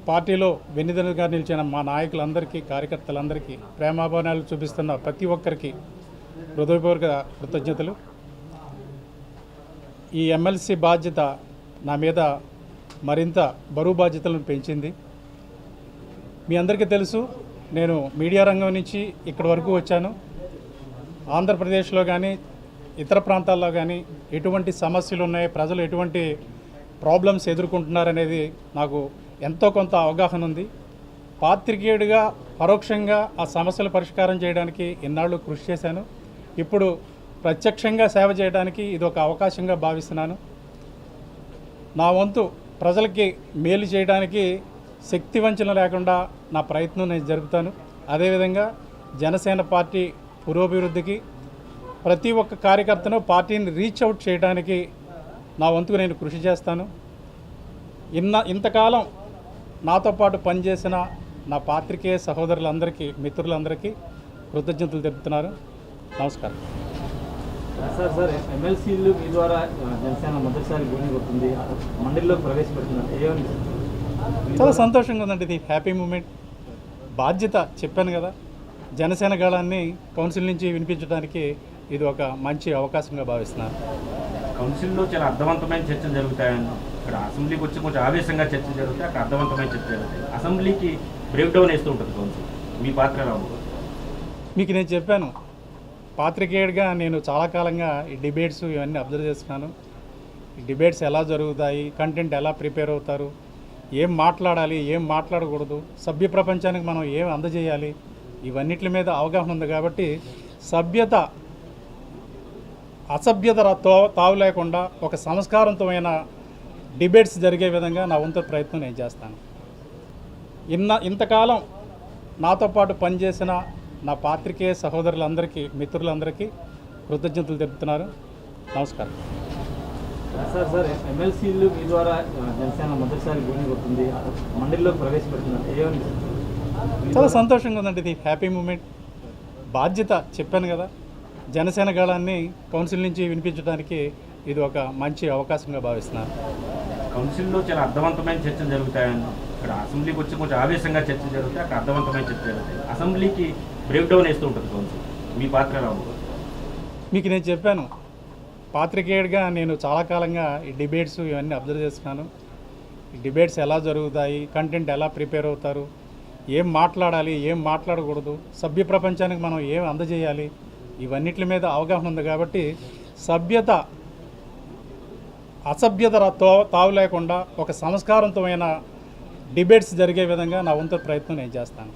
పార్టీలో వెన్నుదన్నుగా నిలిచిన మా నాయకులందరికీ, కార్యకర్తలందరికీ, ప్రేమాభిమానాలు చూపిస్తున్న ప్రతి ఒక్కరికి హృదయపూర్వక కృతజ్ఞతలు. ఈ ఎమ్మెల్సీ బాధ్యత నా మీద మరింత బరువు బాధ్యతలను పెంచింది. మీ అందరికీ తెలుసు, నేను మీడియా రంగం నుంచి ఇక్కడి వరకు వచ్చాను. ఆంధ్రప్రదేశ్లో కానీ ఇతర ప్రాంతాల్లో కానీ ఎటువంటి సమస్యలు ఉన్నాయి, ప్రజలు ఎటువంటి ప్రాబ్లమ్స్ ఎదుర్కొంటున్నారనేది నాకు ఎంతో కొంత అవగాహన ఉంది. పాత్రికేయుడిగా పరోక్షంగా ఆ సమస్యల పరిష్కారం చేయడానికి ఇన్నాళ్ళు కృషి చేశాను. ఇప్పుడు ప్రత్యక్షంగా సేవ చేయడానికి ఇది ఒక అవకాశంగా భావిస్తున్నాను. నా వంతు ప్రజలకి మేలు చేయడానికి శక్తి వంచన లేకుండా నా ప్రయత్నం నేను జరుపుతాను. అదేవిధంగా జనసేన పార్టీ పురోభివృద్ధికి ప్రతి ఒక్క కార్యకర్తను పార్టీని రీచ్ అవుట్ చేయడానికి నా వంతుకు నేను కృషి చేస్తాను. ఇంతకాలం నాతో పాటు పనిచేసిన నా పాత్రికేయ సహోదరులందరికీ, మిత్రులందరికీ కృతజ్ఞతలు తెలుపుతున్నారు. నమస్కారం. సార్ ఎమ్మెల్సీలు మీ ద్వారా జనసేన మొదటిసారి భూమి కొడుతుంది, మండలిలో ప్రవేశపెడుతున్నారు. చాలా సంతోషంగా ఉందండి. ఇది హ్యాపీ మూమెంట్. బాధ్యత చెప్పాను కదా, జనసేన గాళాన్ని కౌన్సిల్ నుంచి వినిపించడానికి ఇది ఒక మంచి అవకాశంగా భావిస్తున్నాను. కౌన్సిల్లో చాలా అర్థవంతమైన చర్చలు జరుగుతాయని, ఇక్కడ అసెంబ్లీకి వచ్చి కొంచెం ఆవేశంగా చర్చలు జరుగుతాయి, అక్కడ అర్థవంతమైన చర్చలు జరుగుతాయి. అసెంబ్లీకి బ్రేక్ డౌన్ వేస్తూ ఉంటుంది కౌన్సిల్. మీ పాత్ర ఎలా ఉంటుంది? మీకు నేను చెప్పాను, పాత్రికేయుడిగా నేను చాలా కాలంగా ఈ డిబేట్స్ ఇవన్నీ అబ్జర్వ్ చేస్తున్నాను. ఈ డిబేట్స్ ఎలా జరుగుతాయి, కంటెంట్ ఎలా ప్రిపేర్ అవుతారు, ఏం మాట్లాడాలి, ఏం మాట్లాడకూడదు, సభ్య ప్రపంచానికి మనం ఏం అందజేయాలి, ఇవన్నిటి మీద అవగాహన ఉంది. కాబట్టి సభ్యత అసభ్యత తావు లేకుండా ఒక సంస్కారవంతమైన డిబేట్స్ జరిగే విధంగా నా వంతు ప్రయత్నం నేను చేస్తాను. ఇంతకాలం నాతో పాటు పనిచేసిన నా పాత్రికేయ సహోదరులందరికీ, మిత్రులందరికీ కృతజ్ఞతలు తెలుపుతున్నారు. నమస్కారం. సార్ ఎమ్మెల్సీలు మీ ద్వారా జనసేన మొదటిసారి భూమి కొడుతుంది, మండలిలో ప్రవేశపెడుతున్నారు. చాలా సంతోషంగా ఉందండి. ఇది హ్యాపీ మూమెంట్. బాధ్యత చెప్పాను కదా, జనసేన గాళాన్ని కౌన్సిల్ నుంచి వినిపించడానికి ఇది ఒక మంచి అవకాశంగా భావిస్తున్నాను. కౌన్సిల్లో చాలా అర్థవంతమైన చర్చలు జరుగుతాయని, ఇక్కడ అసెంబ్లీకి వచ్చి కొంచెం ఆవేశంగా చర్చలు జరుగుతాయి, అక్కడ అర్థవంతమైన చర్చలు జరుగుతాయి. అసెంబ్లీకి బ్రేక్ డౌన్ వేస్తూ ఉంటుంది కౌన్సిల్. మీ పాత్ర ఎలా ఉంటుంది? మీకు నేను చెప్పాను, పాత్రికేయుడిగా నేను చాలా కాలంగా ఈ డిబేట్స్ ఇవన్నీ అబ్జర్వ్ చేస్తున్నాను. ఈ డిబేట్స్ ఎలా జరుగుతాయి, కంటెంట్ ఎలా ప్రిపేర్ అవుతారు, ఏం మాట్లాడాలి, ఏం మాట్లాడకూడదు, సభ్య ప్రపంచానికి మనం ఏం అందజేయాలి, ఇవన్నిటి మీద అవగాహన ఉంది. కాబట్టి సభ్యత అసభ్యత తావు లేకుండా ఒక సంస్కారవంతమైన డిబేట్స్ జరిగే విధంగా నా వంతు ప్రయత్నం నేను చేస్తాను.